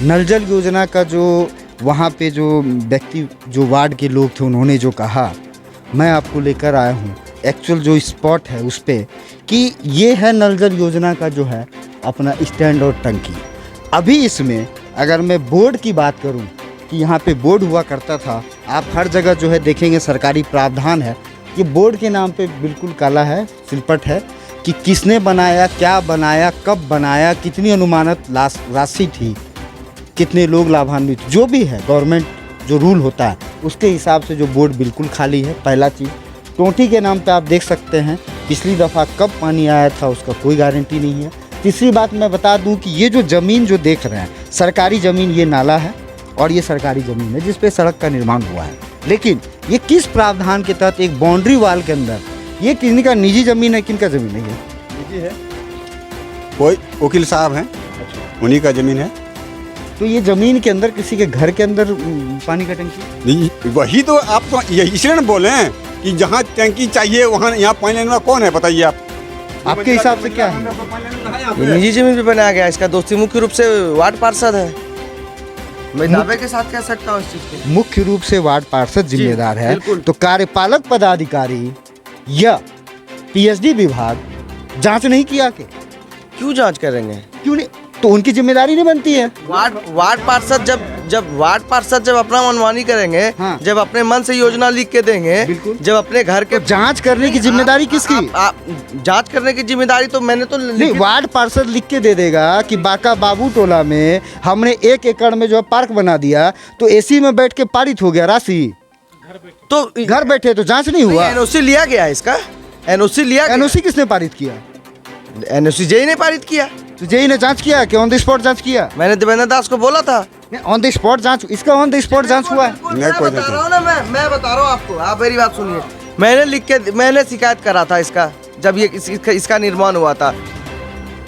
नल जल योजना का जो वहाँ पे जो व्यक्ति जो वार्ड के लोग थे उन्होंने जो कहा, मैं आपको लेकर आया हूँ एक्चुअल जो स्पॉट है उस पे कि ये है नल जल योजना का जो है अपना स्टैंड और टंकी। अभी इसमें अगर मैं बोर्ड की बात करूँ कि यहाँ पे बोर्ड हुआ करता था, आप हर जगह जो है देखेंगे सरकारी प्रावधान है, ये बोर्ड के नाम पे बिल्कुल काला है, सिलपट है कि किसने बनाया, क्या बनाया, कब बनाया, कितनी अनुमानित राशि थी, कितने लोग लाभान्वित, जो भी है गवर्नमेंट जो रूल होता है उसके हिसाब से जो बोर्ड बिल्कुल खाली है। पहला चीज़, टोंटी के नाम पे आप देख सकते हैं पिछली दफ़ा कब पानी आया था उसका कोई गारंटी नहीं है। तीसरी बात मैं बता दूं कि ये जो ज़मीन जो देख रहे हैं सरकारी ज़मीन, ये नाला है और ये सरकारी ज़मीन है जिस पे सड़क का निर्माण हुआ है, लेकिन ये किस प्रावधान के तहत एक बाउंड्री वाल के अंदर, ये किसी का निजी ज़मीन है, किनका ज़मीन नहीं है? निजी है, कोई वकील साहब हैं, उन्हीं का ज़मीन है। तो ये ज़मीन के अंदर किसी के घर के अंदर पानी का टंकी नहीं, वही तो आप तो यही इसलिए ना बोले हैं कि जहाँ टंकी चाहिए वहाँ यहाँ पानी लेने वाला कौन है, बताइए आप। आपके हिसाब से क्या है? ये निजी जमीन पे बनाया गया, इसका दोस्ती मुख्य रूप से वार्ड पार्षद है। मैं दावे के साथ कह सकता हूँ इस चीज के। मुख्य रूप से वार्ड पार्षद जिम्मेदार है, तो कार्यपालक पदाधिकारी या पीएचडी विभाग जांच नहीं किया के? क्यों जांच करेंगे? क्यों नहीं? तो उनकी जिम्मेदारी नहीं बनती है? वार्ड पार्षद जब अपना मनमानी करेंगे, हाँ। जब अपने मन से योजना लिख के देंगे, जब अपने घर के जांच करने की जिम्मेदारी किसकी? जांच करने की जिम्मेदारी तो मैंने तो नहीं, वार्ड पार्षद लिख के दे देगा कि बाका बाबू टोला में हमने 1 एकड़ में जो है पार्क बना दिया, तो एसी में बैठ के पारित हो गया राशि, तो घर बैठे तो जांच नहीं हुआ। एनओसी लिया गया इसका, एनओसी लिया। एनओसी किसने पारित किया? एनओसी जेई ने पारित किया। तो जेई ने जांच किया कि ऑन द स्पॉट जांच किया? मैंने देवेंद्र दास को बोला था ऑन द स्पॉट जांच, इसका ऑन द स्पॉट जांच हुआ है? मैं बता रहा हूँ ना, मैं बता रहा हूँ आपको, आप मेरी बात सुनिए। मैंने लिख के मैंने शिकायत करा था इसका, जब ये इसका निर्माण हुआ था,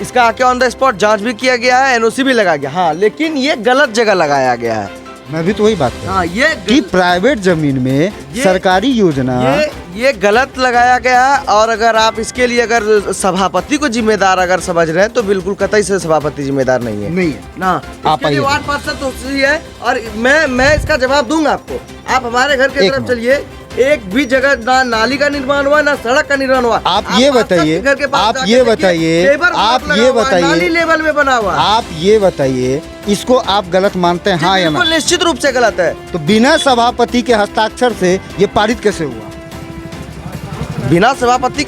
इसका आके ऑन द स्पॉट जांच भी किया गया है, एनओसी भी लगा गया। हाँ, लेकिन ये गलत जगह लगाया गया है। मैं भी तो वही बात कर रहा हूँ। हाँ, ये कि प्राइवेट जमीन में सरकारी योजना ये गलत लगाया गया है। और अगर आप इसके लिए अगर सभापति को जिम्मेदार अगर समझ रहे हैं तो बिल्कुल कतई से सभापति जिम्मेदार नहीं है। नहीं है ना, आप इसके लिए वार्ड पार्षद तो सही है। और मैं इसका जवाब दूंगा आपको। आप हमारे घर की तरफ चलिए, एक भी जगह ना नाली का निर्माण हुआ, ना सड़क का निर्माण हुआ। आप ये बताइए, आप ये बताइए, नाली लेवल में बना हुआ। आप ये बताइए, इसको आप गलत मानते हैं, हाँ या ना? निश्चित रूप से गलत है। तो बिना सभापति के हस्ताक्षर से ये पारित कैसे हुआ? बिना सभापति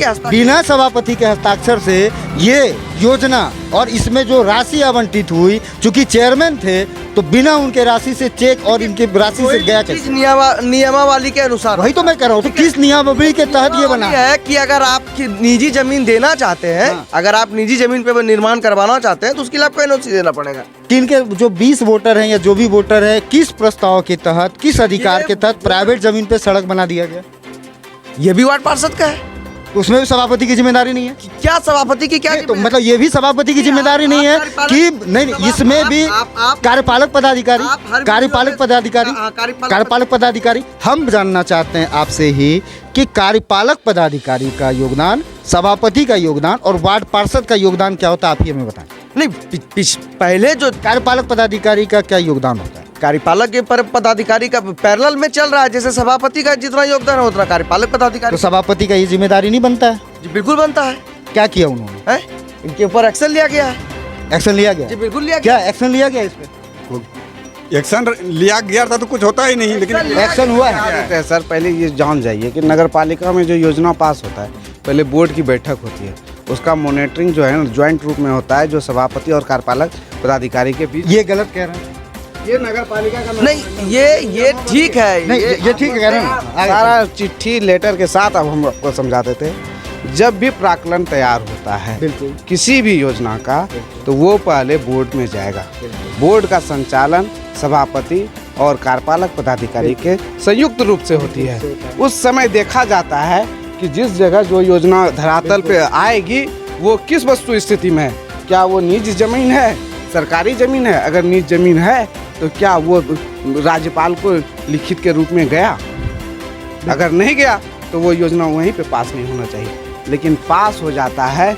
के हस्ताक्षर से ये योजना और इसमें जो राशि आवंटित हुई, चूंकि चेयरमैन थे तो बिना उनके राशि से चेक और इनके राशि से गया कैसे? नियमावली के अनुसार। वही तो मैं कह रहा हूँ, तो किस नियमावली के तहत ये बना है कि अगर आप निजी जमीन देना चाहते हैं, अगर आप निजी जमीन पे निर्माण करवाना चाहते हैं तो उसके लिए आपको एनओसी देना पड़ेगा। इनके जो 20 वोटर हैं या जो भी वोटर है, किस प्रस्ताव के तहत, किस अधिकार के तहत प्राइवेट जमीन पे सड़क बना दिया गया? ये भी वार्ड पार्षद का है, तो उसमें भी सभापति की जिम्मेदारी नहीं है? क्या सभापति की क्या? तो मतलब ये भी सभापति की जिम्मेदारी नहीं है कि नहीं, इसमें भी कार्यपालक पदाधिकारी हम जानना चाहते हैं आपसे ही कि कार्यपालक पदाधिकारी का योगदान, सभापति का योगदान और वार्ड पार्षद का योगदान क्या होता है, आप ही हमें बताएं। नहीं, पहले जो कार्यपालक पदाधिकारी का क्या योगदान होता है? कार्यपालक के पदाधिकारी का पैरेलल में चल रहा है, जैसे सभापति का जितना योगदान होता है कार्यपालक पदाधिकारी। तो सभापति का ये जिम्मेदारी नहीं बनता है? जी बिल्कुल बनता है। क्या किया उन्होंने? इनके ऊपर एक्शन लिया गया है। एक्शन लिया गया? जी बिल्कुल लिया गया। क्या एक्शन लिया गया इस पे? एक्शन लिया गया था तो कुछ होता ही नहीं, लेकिन एक्शन हुआ है? सर, पहले ये जान जाइए कि नगर पालिका में जो योजना पास होता है, पहले बोर्ड की बैठक होती है, उसका मॉनिटरिंग जो है ना ज्वाइंट रूप में होता है, जो सभापति और कार्यपालक पदाधिकारी के बीच। ये गलत कह रहे हैं? ये नगर पालिका का नहीं, ये ठीक है। नहीं, ये ठीक कह रहे हैं। सारा चिट्ठी लेटर के साथ अब हम आपको समझा देते हैं। जब भी प्राक्कलन तैयार होता है बिल्कुल किसी भी योजना का, तो वो पहले बोर्ड में जाएगा। बोर्ड का संचालन सभापति और कार्यपालक पदाधिकारी के संयुक्त रूप से होती है। उस समय देखा जाता है कि जिस जगह जो योजना धरातल पे आएगी वो किस वस्तु स्थिति में है, क्या वो निजी जमीन है, सरकारी जमीन है? अगर निजी जमीन है तो क्या वो राज्यपाल को लिखित के रूप में गया? अगर नहीं गया तो वो योजना वहीं पे पास नहीं होना चाहिए, लेकिन पास हो जाता है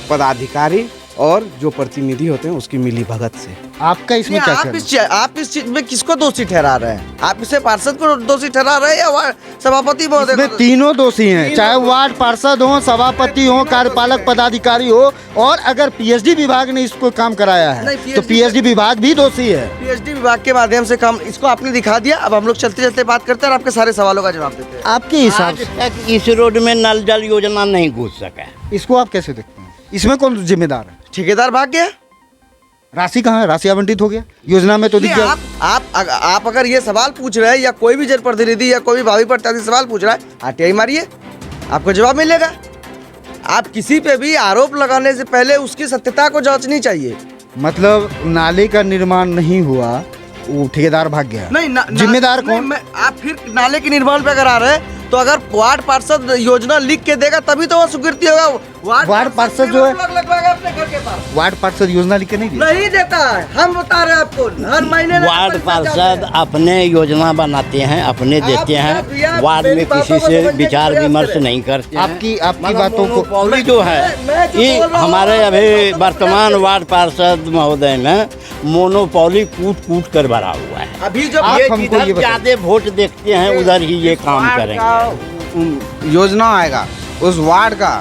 पदाधिकारी और जो प्रतिनिधि होते हैं उसकी मिली भगत से। आपका इसमें क्या कहना है? आप इस चीज में किसको दोषी ठहरा रहे हैं? आप इसे पार्षद को दोषी ठहरा रहे हैं या सभापति महोदय इसमें को? तीनों दोषी हैं, चाहे वार्ड पार्षद हो, सभापति हो, कार्यपालक पदाधिकारी हो, और अगर पीएचडी विभाग ने इसको काम कराया है नहीं, तो पीएचडी विभाग भी दोषी है। पीएचडी विभाग के माध्यम से काम इसको आपने दिखा दिया। अब हम लोग चलते चलते बात करते हैं और आपके सारे सवालों का जवाब देते हैं। आपके हिसाब आज से तक इस रोड में नल जल योजना नहीं घुस सका है। इसको आप कैसे देखते हैं? इसमें कौन जिम्मेदार है? ठेकेदार भाग गया। राशि कहाँ है? राशि आवंटित हो गया, योजना में तो दिख नहीं, गया। आप अगर ये सवाल पूछ रहे हैं या कोई भी जनप्रतिनिधि या कोई भी भावी प्रत्याशी सवाल पूछ रहा है, आरटीआई मारिए, आपको जवाब मिलेगा। आप किसी पे भी आरोप लगाने से पहले उसकी सत्यता को जांचनी चाहिए। मतलब नाले का निर्माण नहीं हुआ, वो ठेकेदार भाग गया, नहीं जिम्मेदार कौन? आप फिर नाले के निर्माण पे अगर आ रहे हैं तो अगर वार्ड पार्षद योजना लिख के देगा तभी तो वो स्वीकृति होगा। वार्ड पार्षद जो है- लगवाएगा अपने घर के पास, वार्ड पार्षद योजना लिख के नहीं दिया। नहीं देता है। हम बता रहे हैं आपको, हर महीने वार्ड पार्षद अपने योजना बनाते हैं, अपने देते हैं, वार्ड में किसी से विचार विमर्श नहीं करते हैं। आपकी बातों को मोनोपोली जो है ये हमारे अभी वर्तमान वार्ड पार्षद महोदय में मोनोपोली कूट कूट कर भरा हुआ है। अभी जो आप ये हमको जिधर ये बताइए। ज्यादा वोट देखते हैं उधर ही ये काम करेंगे। योजना आएगा उस वार्ड का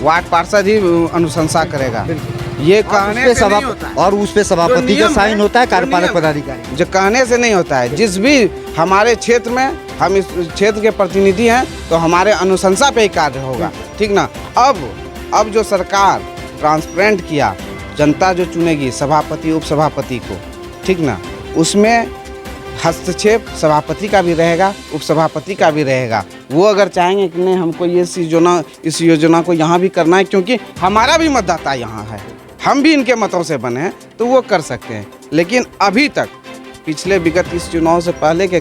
वार्ड पार्षद ही अनुशंसा करेगा। ये कहने से नहीं होता है। और उस पे सभापति का नियम साइन है, होता है, जो कार्यपालक नियम है। पदाधिकारी। जो कहने से नहीं होता है। जिस भी हमारे क्षेत्र में हम इस क्षेत्र के प्रतिनिधि हैं तो हमारे अनुशंसा पे ही कार्य होगा, ठीक ना। अब जो सरकार ट्रांसपेरेंट किया, जनता जो चुनेगी सभापति उप सभापति को, ठीक ना, उसमें हस्तक्षेप सभापति का भी रहेगा, उप सभापति का भी रहेगा। वो अगर चाहेंगे कि नहीं हमको ये इस योजना को यहाँ भी करना है, क्योंकि हमारा भी मतदाता यहाँ है, हम भी इनके मतों से बने हैं, तो वो कर सकते हैं। लेकिन अभी तक पिछले विगत इस चुनाव से पहले के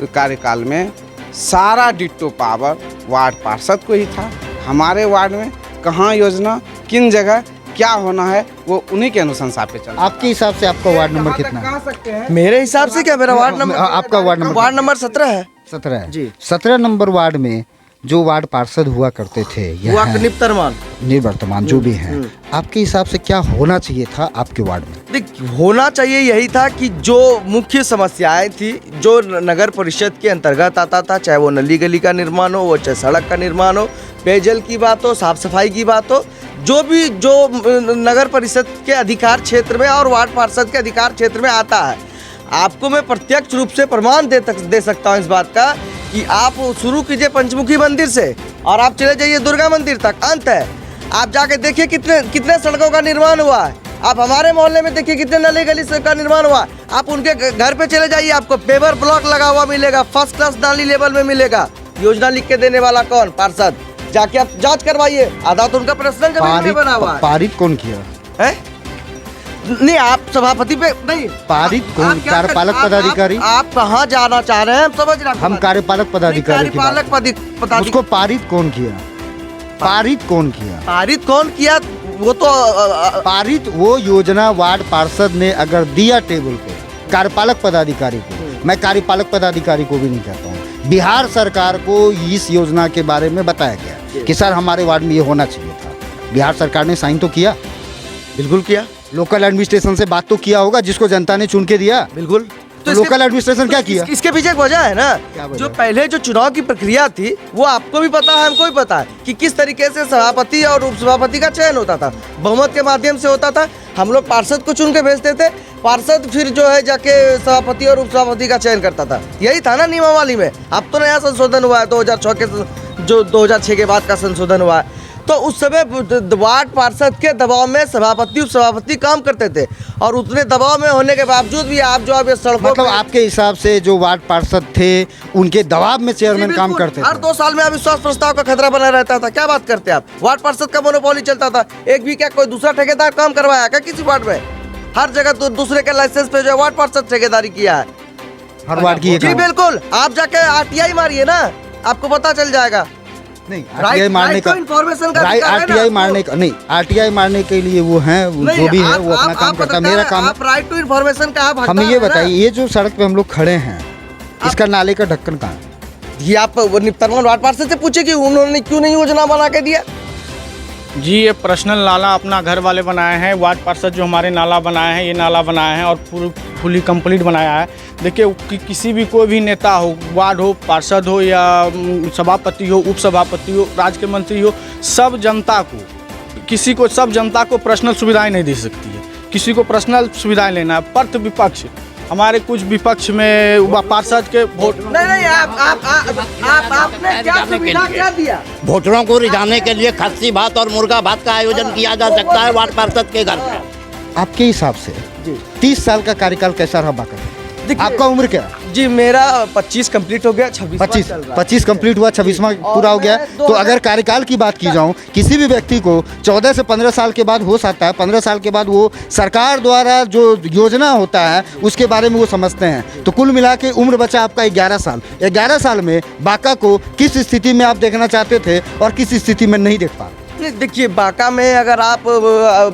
कार्यकाल में सारा डिट्टो पावर वार्ड पार्षद को ही था। हमारे वार्ड में कहाँ योजना, किन जगह क्या होना है, वो उन्हीं के अनुशंसा पे चल। आपके हिसाब से आपका वार्ड नंबर कितना है? कह सकते हैं मेरे हिसाब से क्या, मेरा वार्ड नंबर, आपका वार्ड नंबर 17 है। 17 है जी। 17 नंबर वार्ड में जो वार्ड पार्षद हुआ करते थे वो आपके निवर्तमान निवर्तमान जो भी हैं, आपके हिसाब से क्या होना चाहिए था आपके वार्ड में? देख, होना चाहिए यही था कि जो मुख्य समस्याएं थी जो नगर परिषद के अंतर्गत आता था, चाहे वो नली गली का निर्माण हो, वो चाहे सड़क का निर्माण हो, पेयजल की बात हो, साफ सफाई की बात हो, जो भी जो नगर परिषद के अधिकार क्षेत्र में और वार्ड पार्षद के अधिकार क्षेत्र में आता है, आपको मैं प्रत्यक्ष रूप से प्रमाण दे सकता हूँ इस बात का कि आप शुरू कीजिए पंचमुखी मंदिर से और आप चले जाइए दुर्गा मंदिर तक, अंत है। आप जाके देखिए कितने सड़कों का निर्माण हुआ है। आप हमारे मोहल्ले में देखिए कितने नली गली का निर्माण हुआ। आप उनके घर पे चले जाइए, आपको पेवर ब्लॉक लगा हुआ मिलेगा, फर्स्ट क्लास नाली लेवल में मिलेगा। योजना लिख के देने वाला कौन? पार्षद। जाके आप जांच करवाइए, आधा तो उनका पर्सनल जमीन में बना हुआ है। पारित कौन किया है? नहीं, आप सभापति पे नहीं, पारित कौन? आप क्या कार्यपालक पदाधिकारी? आप कहाँ जाना चाह रहे हैं? हम समझ रहे हैं। हम कार्यपालक पदाधिकारी की बात- कार्यपालक पदाधिकारी उसको पारित कौन किया? पारित कौन किया? पारित कौन किया? वो तो पारित वो योजना वार्ड पार्षद ने अगर दिया टेबल पे कार्यपालक पदाधिकारी को, मैं कार्यपालक पदाधिकारी को भी नहीं कहता हूँ, बिहार सरकार को इस योजना के बारे में बताया गया कि सर हमारे वार्ड में ये होना चाहिए था। बिहार सरकार ने साइन तो किया, बिल्कुल किया, लोकल एडमिनिस्ट्रेशन से बात तो किया होगा जिसको जनता ने चुन के दिया। बिल्कुल। तो लोकल एडमिनिस्ट्रेशन क्या किया? इसके पीछे एक वजह है ना, क्या वजह? जो पहले जो चुनाव की प्रक्रिया थी वो आपको भी पता है, हमको भी पता है कि किस तरीके से सभापति और उपसभापति का चयन होता था। बहुमत के माध्यम से होता था। हम लोग पार्षद को चुन के भेजते थे, पार्षद फिर जो है जाके सभापति और उपसभापति का चयन करता था। यही था ना नियमावली में। अब तो नया संशोधन हुआ है 2006 के, जो 2006 के बाद का संशोधन हुआ है। तो उस समय वार्ड पार्षद के दबाव में सभापति उपसभापति काम करते थे और उतने दबाव में होने के बावजूद भी आप जो अब सड़कों मतलब आपके हिसाब से जो वार्ड पार्षद थे उनके दबाव में चेयरमैन काम करते हर थे? 2 साल में अविश्वास प्रस्ताव का खतरा बना रहता था। क्या बात करते हैं आप? वार्ड पार्षद का मोनोपोली चलता था। एक भी क्या कोई दूसरा ठेकेदार काम करवाया क्या किसी वार्ड में? हर जगह दूसरे के लाइसेंस पे जो है वार्ड पार्षद ठेकेदारी किया है। हर वार्ड की ये जी काम? बिल्कुल। आप जाके आरटीआई मारिए ना, आपको पता चल जाएगा। नहीं, आरटीआई मारने का इन्फॉर्मेशन का राइट, अधिकार है ना आरटीआई आपको। मारने का नहीं, आरटीआई मारने के लिए वो हैं, नहीं, जो भी है आप- वो अपना आप- काम आप करता है। बताते मेरा हैं, काम आप राइट टू इन्फॉर्मेशन का आप हमें हकदार ये हैं ना। बताइए, ये जो सड़क पे हम लोग खड़े हैं इसका नाले का ढक्कन कहाँ है? ये आप निवर्तमान वार्ड पार्षद से पूछे कि उन्होंने क्यों नहीं योजना बना के दिया। जी ये पर्सनल नाला अपना घर वाले बनाए हैं। वार्ड पार्षद जो हमारे नाला बनाए हैं, ये नाला बनाए हैं और फुली कंप्लीट बनाया है। देखिए किसी भी कोई भी नेता हो, वार्ड हो, पार्षद हो या सभापति हो, उप सभापति हो, राज्य के मंत्री हो, सब जनता को पर्सनल सुविधाएं नहीं दे सकती है। किसी को पर्सनल सुविधाएं लेना है। पर्थ विपक्ष, हमारे कुछ विपक्ष में पार्षद के वोट नहीं आपने क्या सुविधा क्या दिया? वोटरों को रिझाने के लिए खस्सी भात और मुर्गा भात का आयोजन किया जा सकता है वार्ड पार्षद के घर में। आपके हिसाब से 30 साल का कार्यकाल कैसा रहा बाका? आपका उम्र क्या है? जी मेरा 25 कंप्लीट हो गया, 25 कंप्लीट हुआ, 26वां पूरा हो गया। तो अगर कार्यकाल की बात की जाऊं, किसी भी व्यक्ति को 14 से 15 साल के बाद हो सकता है, 15 साल के बाद वो सरकार द्वारा जो योजना होता है उसके बारे में वो समझते हैं। तो कुल मिला के उम्र बचा आपका 11 साल। 11 साल में बाका को किस स्थिति में आप देखना चाहते थे और किस स्थिति में नहीं देख पा? देखिए बाका में अगर आप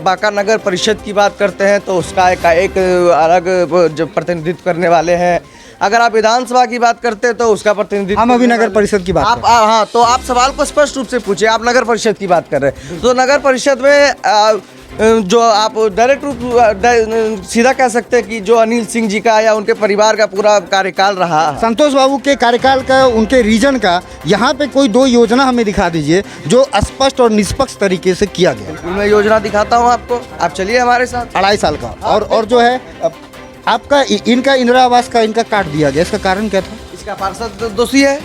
बाका नगर परिषद की बात करते हैं तो उसका एक अलग जो प्रतिनिधित्व करने वाले हैं। अगर आप विधानसभा की बात करते हैं तो उसका प्रतिनिधित्व, हम अभी नगर परिषद की बात आप हाँ, तो आप सवाल को स्पष्ट रूप से पूछिए। आप नगर परिषद की बात कर रहे हैं तो नगर परिषद में जो आप डायरेक्ट रूप सीधा कह सकते हैं कि जो अनिल सिंह जी का या उनके परिवार का पूरा कार्यकाल रहा। संतोष बाबू के कार्यकाल का, उनके रीजन का यहाँ पे कोई 2 योजना हमें दिखा दीजिए जो स्पष्ट और निष्पक्ष तरीके से किया गया। मैं योजना दिखाता हूँ आपको, आप चलिए हमारे साथ। 2.5 साल का और जो है आपका इनका इंदिरा आवास का इनका काट दिया गया, इसका कारण क्या था? इसका पार्षद दोषी है।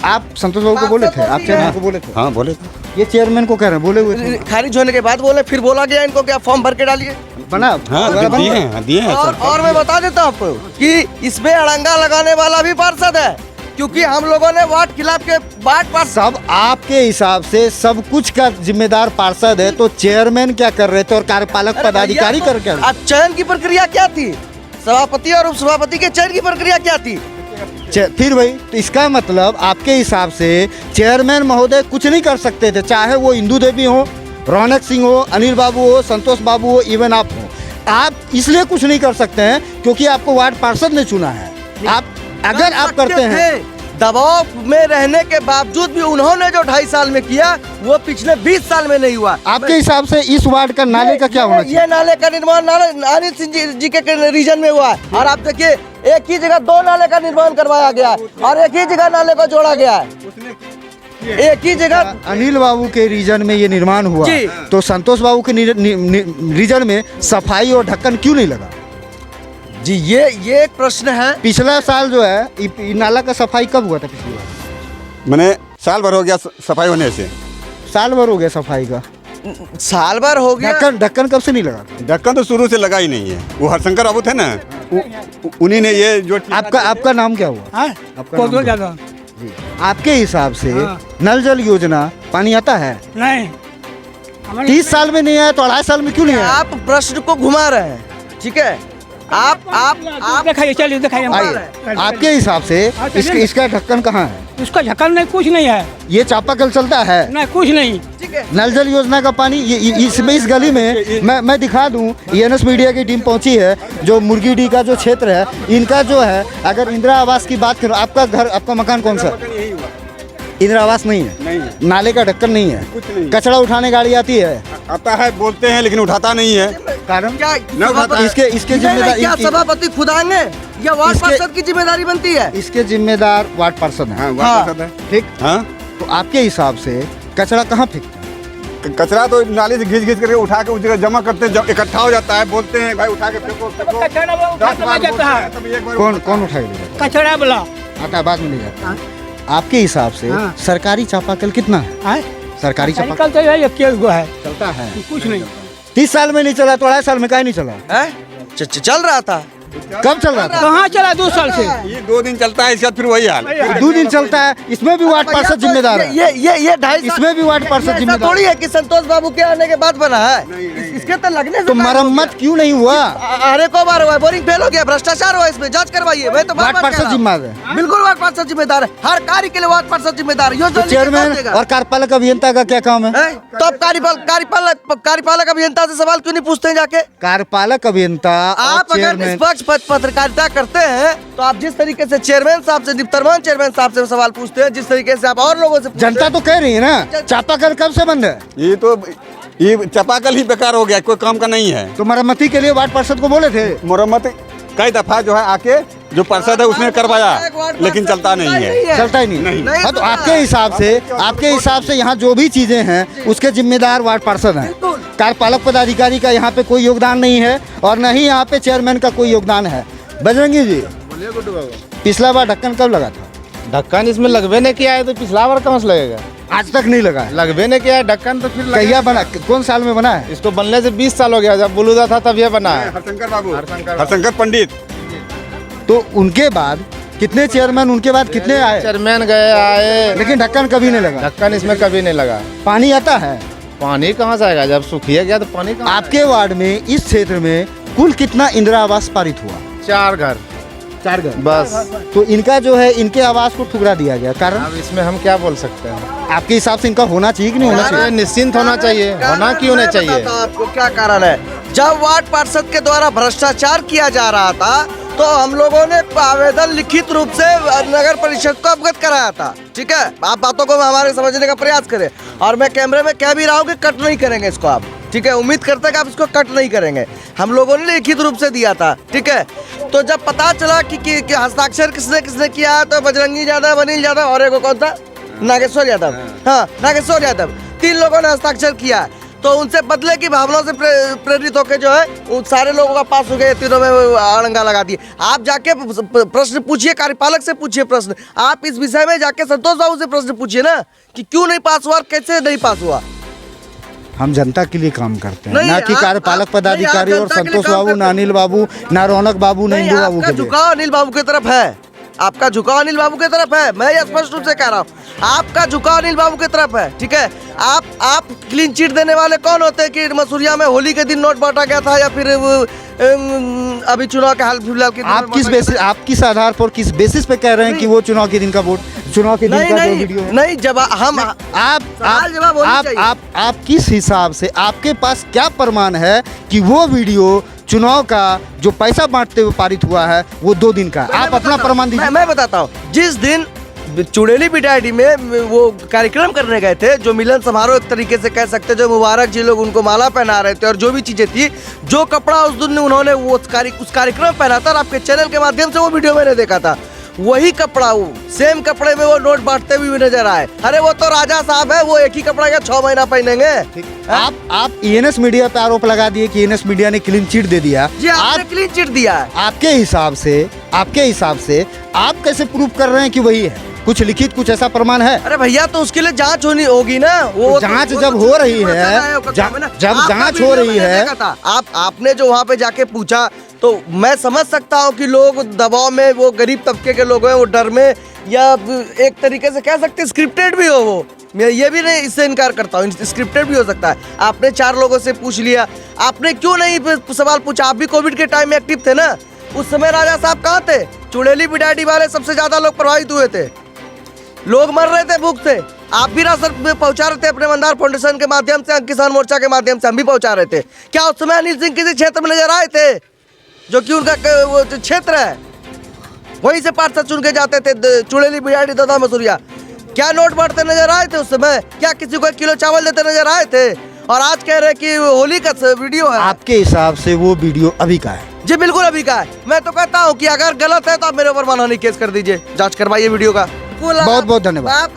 आप संतोष बाबू को बोले थे, आप चेयरमैन को बोले थे? हाँ बोले थे। ये चेयरमैन को कह रहे हैं, बोले हुए थे। खारिज होने के बाद बोले, फिर बोला गया इनको क्या फॉर्म भर के डालिए। बना हाँ दिए हैं और मैं बता देता हूँ आपको कि इसमें अड़ंगा लगाने वाला भी पार्षद है, क्योंकि हम लोगों ने वार्ड खिलाफ के वार्ड पार्षद। सब आपके हिसाब से सब कुछ का जिम्मेदार पार्षद है, तो चेयरमैन क्या कर रहे थे और कार्यपालक पदाधिकारी कर क्या? अब चयन की प्रक्रिया क्या थी? सभापति और उप सभापति के चयन की प्रक्रिया क्या थी? फिर वही, तो इसका मतलब आपके हिसाब से चेयरमैन महोदय कुछ नहीं कर सकते थे, चाहे वो इंदू देवी हो, रौनक सिंह हो, अनिल बाबू हो, संतोष बाबू हो, इवन आप हो। आप इसलिए कुछ नहीं कर सकते हैं क्योंकि आपको वार्ड पार्षद ने चुना है। आप अगर आप करते हैं, दबाव में रहने के बावजूद भी उन्होंने जो 2.5 साल में किया वो पिछले 20 साल में नहीं हुआ। आपके हिसाब से इस वार्ड का नाले का क्या होना चाहिए? ये नाले का निर्माण अनिल सिंह जी के रीजन में हुआ है। और आप देखिए एक ही जगह 2 नाले का निर्माण करवाया गया है और एक ही जगह नाले को जोड़ा गया है। एक ही जगह अनिल बाबू के रीजन में ये निर्माण हुआ, तो संतोष बाबू के रीजन में सफाई और ढक्कन क्यों नहीं लगा? जी ये एक प्रश्न है। पिछला साल जो है नाला का सफाई कब हुआ था? पिछली बार मैंने साल भर हो गया सफाई होने से। साल भर हो गया सफाई का? साल भर हो गया। ढक्कन कब से नहीं लगा? ढक्कन तो शुरू से लगा ही नहीं है। वो हरशंकर बाबू थे ना, उन्हीं ने ये जो। आपका नाम क्या हुआ? आपका नाम जी। आपके हिसाब से नल जल योजना पानी आता है? नहीं, 30 साल में नहीं आया तो 2.5 साल में क्यों नहीं आया? आप प्रश्न को घुमा रहे हैं, ठीक है? आप दिखाइए, चलिए दिखाइए। आइए, आपके हिसाब से इसका ढक्कन कहाँ है? इसका ढक्कन नहीं, कुछ नहीं है। ये चापाकल चलता है? नहीं, कुछ नहीं। ठीक है। नल जल योजना का पानी इसमें इस गली में मैं दिखा दूं, ENS मीडिया की टीम पहुंची है, जो मुर्गीडी का जो क्षेत्र है, इनका जो है, अगर इंदिरा आवास की बात करो, आपका घर, आपका मकान कौन सा? इंदिरा आवास नहीं है, नहीं। नाले का ढक्कन नहीं है, कुछ नहीं। कचरा उठाने गाड़ी आती है? आता है, बोलते हैं लेकिन उठाता नहीं है। कारण क्या इसके जिम्मेदार क्या सभापति खुद आएंगे या वार्ड पार्षद की जिम्मेदारी बनती है? इसके जिम्मेदार वार्ड पार्षद हैं। हाँ, वार्ड पार्षद है। ठीक। हाँ, तो आपके हिसाब से कचरा कहाँ फेंकते हैं? कचरा तो नाले से घिस करके उठा के उस जगह जमा करते हैं, इकट्ठा हो जाता है, बोलते हैं भाई उठा के फेंको। 10 बार बोलते हैं, तब एक बार कौन उठाएगा? कचरा बोला आता है, बाद में ले जाता है। आपके हिसाब से सरकारी चापाकल कितना है? सरकारी चापाकल तो है, एक है, चलता है, कुछ नहीं। 30 साल में नहीं चला तो 2.5 साल में काहे नहीं चला? चल रहा था। कब चल रहा था? कहाँ चला? 2 साल से। ये 2 दिन चलता है, इसके बाद फिर वही हाल। 2 दिन चलता है, इसमें भी वार्ड पार्षद जिम्मेदार है। ये 2.5 इसमें भी वार्ड पार्षद जिम्मेदार थोड़ी है कि संतोष बाबू के आने के बाद बना है। इसके तो लगने से तो मरम्मत क्यों नहीं हुआ? अरे को बार हुआ है, बोरिंग फेल हो गया, भ्रष्टाचार हुआ, इसमें जांच करवाइए। मैं तो वार्ड पार्षद जिम्मेदार है। बिल्कुल वार्ड पार्षद जिम्मेदार है, हर कार्य के लिए वार्ड पार्षद जिम्मेदार है। तो चेयरमैन और कार्यपालक अभियंता का क्या काम है? तो आप कार्यपालक अभियंता से सवाल क्यों नहीं पूछते हैं जाके? कार्यपालक अभियंता आप अगर निष्पक्ष पत्रकारिता करते हैं तो आप जिस तरीके से चेयरमैन साहब से, निवर्तमान चेयरमैन साहब से सवाल पूछते हैं, जिस तरीके से आप और लोगों से पूछते जनता तो कह रही है ना चापाकल कब से बंद है, ये चापाकल ही बेकार हो गया, कोई काम का नहीं है। तो मरम्मती के लिए वार्ड पार्षद को बोले थे। मुरम्मत कई दफा जो है आके जो पार्षद है उसने करवाया, लेकिन चलता नहीं है। चलता ही नहीं। हाँ, तो आपके हिसाब से यहाँ जो भी चीजें हैं उसके जिम्मेदार वार्ड पार्षद हैं। कार्यपालक पदाधिकारी का यहाँ पे कोई योगदान नहीं है और न ही यहाँ पे चेयरमैन का कोई योगदान है। बजरंगी जी, पिछला बार ढक्कन कब लगा था? ढक्कन इसमें लगवे नहीं किया है तो पिछला बार कहाँ से लगेगा? आज तक नहीं लगा है। लगवे नहीं किया है ढक्कन तो फिर कहिया बना, कौन साल में बना है? इसको बनने से 20 साल हो गया, जब बुलूदा था तब ये बना है। हरशंकर बाबू, हरशंकर पंडित। तो उनके बाद कितने चेयरमैन, उनके बाद कितने आए? चेयरमैन गए आए, लेकिन ढक्कन कभी नहीं लगा। ढक्कन इसमें कभी नहीं लगा। पानी आता है? पानी कहाँ से आएगा? जब सूखिए गया तो पानी कहाँ? आपके वार्ड में, इस क्षेत्र में कुल कितना इंदिरा आवास पारित हुआ? 4 घर 4 घर बस। तो इनका जो है, इनके आवास को ठुकरा दिया गया, कारण अब इसमें हम क्या बोल सकते हैं? आपके हिसाब से इनका होना चाहिए कि नहीं होना चाहिए? निश्चिंत होना चाहिए, होना क्यों नहीं चाहिए? बताता हूं आपको क्या कारण है। जब वार्ड पार्षद के द्वारा भ्रष्टाचार किया जा रहा था तो हम लोगों ने आवेदन लिखित रूप से नगर परिषद को अवगत कराया था। ठीक है, आप बातों को हमारे समझने का प्रयास करें, और मैं कैमरे में कह भी रहा हूँ कि कट नहीं करेंगे इसको आप। ठीक है, उम्मीद करते हैं कि आप इसको कट नहीं करेंगे। हम लोगों ने लिखित रूप से दिया था। ठीक है, तो जब पता चला कि हस्ताक्षर किसने किया है, तो बजरंगी यादव, अनिल यादव और एक कौन था, नागेश्वर यादव। हाँ, नागेश्वर यादव, 3 लोगों ने हस्ताक्षर किया है। तो उनसे बदले की भावना से प्रेरित होकर जो है उन सारे लोगों का पास हो गए, तीनों में अड़ंगा लगा दिए। आप जाके प्रश्न पूछिए, कार्यपालक से पूछिए प्रश्न। आप इस विषय में जाके संतोष बाबू से प्रश्न पूछिए ना कि क्यों नहीं पास हुआ, कैसे नहीं पास हुआ। हम जनता के लिए काम करते हैं, नहीं, ना कि आप- कार्यपालक आप- पदाधिकारी नहीं, आप और जनता के लिए संतोष काम बाबू, करते ना अनिल बाबू, ना रौनक बाबू, ना नहीं, इंदू बाबू आपका के लिए। झुकाव अनिल बाबू की तरफ है। आपका झुकाव अनिल बाबू की तरफ है, मैं ये स्पष्ट रूप से कह रहा हूँ, आपका झुकाव अनिल बाबू की तरफ है। ठीक है, आप क्लीन चिट देने वाले कौन होते हैं कि मसूरिया में होली के दिन नोट बांटा गया था, या फिर अभी चुनाव के हाल फिलहाल के दिन आप किस बेसिस, आप किस आधार पर, किस बेसिस पे कह रहे हैं कि वो चुनाव के दिन का वोट, चुनाव के दिन नहीं का जो नहीं वीडियो है? नहीं, जब हम सवाल जवाब होनी चाहिए। आप किस हिसाब से, आपके पास क्या प्रमाण है कि वो वीडियो चुनाव का जो पैसा बांटते हुए पारित हुआ है वो 2 दिन का है? आप अपना प्रमाण दीजिए। मैं बताता हूँ, जिस दिन चुड़ैली बिटाडी में वो कार्यक्रम करने गए थे, जो मिलन समारोह एक तरीके से कह सकते, जो मुबारक जी लोग उनको माला पहना रहे थे और जो भी चीजें थी, जो कपड़ा उस दिन उन्होंने उस कार्यक्रम पहना था, और आपके चैनल के माध्यम से वो वीडियो मैंने देखा था, वही कपड़ा, वो सेम कपड़े में वो नोट बांटते हुए नजर आए। अरे वो तो राजा साहब है, वो एक ही कपड़ा का 6 महीना पहनेंगे। आप ईएनएस मीडिया पे आरोप लगा दिए कि ईएनएस मीडिया ने क्लीन चिट दे दिया। जी, आपने क्लीन चिट दिया है। आपके हिसाब से आप कैसे प्रूव कर रहे हैं कि वही है? कुछ लिखित, कुछ ऐसा प्रमाण है? अरे भैया, तो उसके लिए जांच होनी होगी ना। वो जांच वो जब तो हो रही है, जब जांच हो रही है, आपने जो वहाँ पे जाके पूछा, तो मैं समझ सकता हूँ कि लोग दबाव में, वो गरीब तबके के लोग हैं, वो डर में, या एक तरीके से कह सकते स्क्रिप्टेड भी हो। वो मैं ये भी नहीं इससे इनकार करता हूँ, स्क्रिप्टेड भी हो सकता है। आपने 4 लोगों से पूछ लिया, आपने क्यों नहीं सवाल पूछा? आप भी कोविड के टाइम में एक्टिव थे ना, उस समय राजा साहब कहाँ थे? चुड़ैली बिटाडी वाले सबसे ज्यादा लोग प्रभावित हुए थे, लोग मर रहे थे भूख से। आप भी राशन में पहुंचा रहे थे अपने मंदार फाउंडेशन के माध्यम से, किसान मोर्चा के माध्यम से हम भी पहुंचा रहे थे। क्या उस समय अनिल सिंह किसी क्षेत्र में नजर आए थे, जो कि उनका वो क्षेत्र है, वहीं से पार्षद चुन के जाते थे? चुड़ैली बिटाडी, ददा मसूरिया, क्या नोट बांटते नजर आए थे उस समय? क्या किसी को 1 किलो चावल देते नजर आए थे? और आज कह रहे कि होली का वीडियो है। आपके हिसाब से वो वीडियो अभी का है? जी बिल्कुल अभी का है। मैं तो कहता हूँ कि अगर गलत है तो आप मेरे ऊपर मानहानि केस कर दीजिए, जांच करवाइए वीडियो का। बहुत बहुत धन्यवाद।